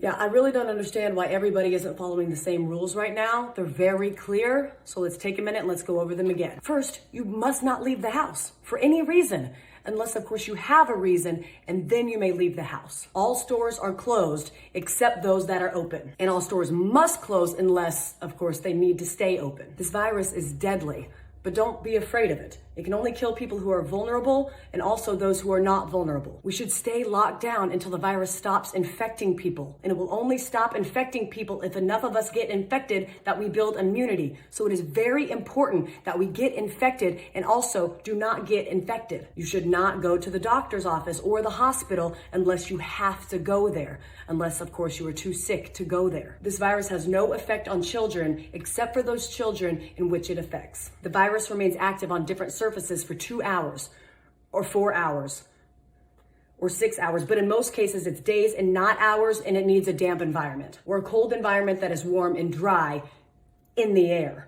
Yeah, I really don't understand why everybody isn't following the same rules right now. They're very clear, so let's take a minute and let's go over them again. First, you must not leave the house for any reason, unless of course you have a reason, and then you may leave the house. All stores are closed except those that are open, and all stores must close unless of course they need to stay open. This virus is deadly, but don't be afraid of it. It can only kill people who are vulnerable and also those who are not vulnerable. We should stay locked down until the virus stops infecting people. And it will only stop infecting people if enough of us get infected that we build immunity. So it is very important that we get infected and also do not get infected. You should not go to the doctor's office or the hospital unless you have to go there. Unless, of course, you are too sick to go there. This virus has no effect on children except for those children in which it affects. The virus remains active on different surfaces for 2 hours or 4 hours or 6 hours, but in most cases it's days and not hours, and it needs a damp environment or a cold environment that is warm and dry in the air,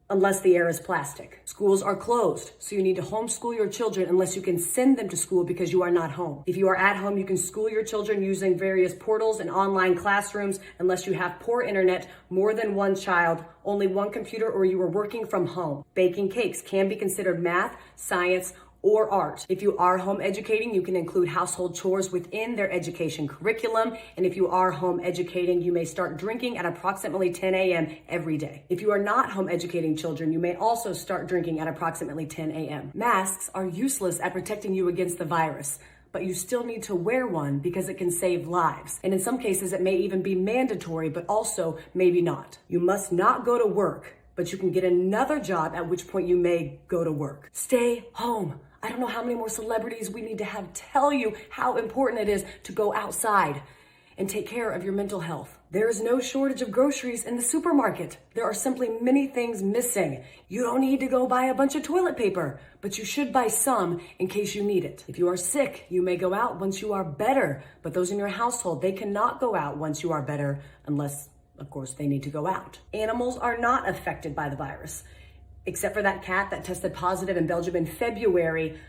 unless the air is plastic. Schools are closed, so you need to homeschool your children unless you can send them to school because you are not home. If you are at home, you can school your children using various portals and online classrooms unless you have poor internet, more than one child, only one computer, or you are working from home. Baking cakes can be considered math, science, or art. If you are home educating, you can include household chores within their education curriculum. And if you are home educating, you may start drinking at approximately 10 a.m. every day. If you are not home educating children, you may also start drinking at approximately 10 a.m. Masks are useless at protecting you against the virus, but you still need to wear one because it can save lives. And in some cases, it may even be mandatory, but also maybe not. You must not go to work, but you can get another job, at which point you may go to work. Stay home. I don't know how many more celebrities we need to have tell you how important it is to go outside and take care of your mental health. There is no shortage of groceries in the supermarket. There are simply many things missing. You don't need to go buy a bunch of toilet paper, but you should buy some in case you need it. If you are sick, you may go out once you are better, but those in your household, they cannot go out once you are better unless, of course, they need to go out. Animals are not affected by the virus, except for that cat that tested positive in Belgium in February,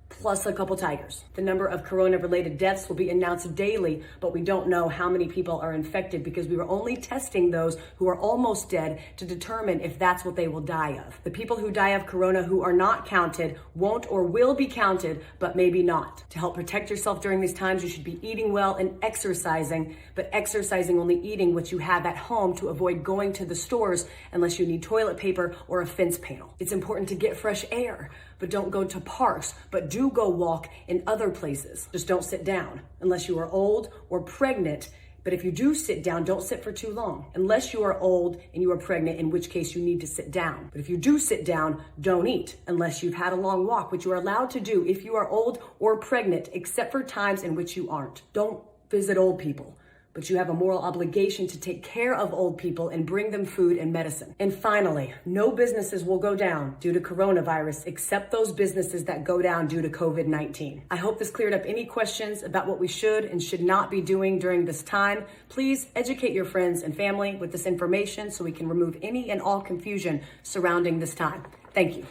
plus a couple tigers. The number of corona-related deaths will be announced daily, but we don't know how many people are infected because we were only testing those who are almost dead to determine if that's what they will die of. The people who die of corona who are not counted won't or will be counted, but maybe not. To help protect yourself during these times, you should be eating well and exercising, but exercising only eating what you have at home to avoid going to the stores unless you need toilet paper or a fence panel. It's important to get fresh air, but don't go to parks, but do go walk in other places. Just don't sit down unless you are old or pregnant. But if you do sit down, don't sit for too long. Unless you are old and you are pregnant, in which case you need to sit down. But if you do sit down, don't eat unless you've had a long walk, which you are allowed to do if you are old or pregnant, except for times in which you aren't. Don't visit old people, but you have a moral obligation to take care of old people and bring them food and medicine. And finally, no businesses will go down due to coronavirus except those businesses that go down due to COVID-19. I hope this cleared up any questions about what we should and should not be doing during this time. Please educate your friends and family with this information so we can remove any and all confusion surrounding this time. Thank you.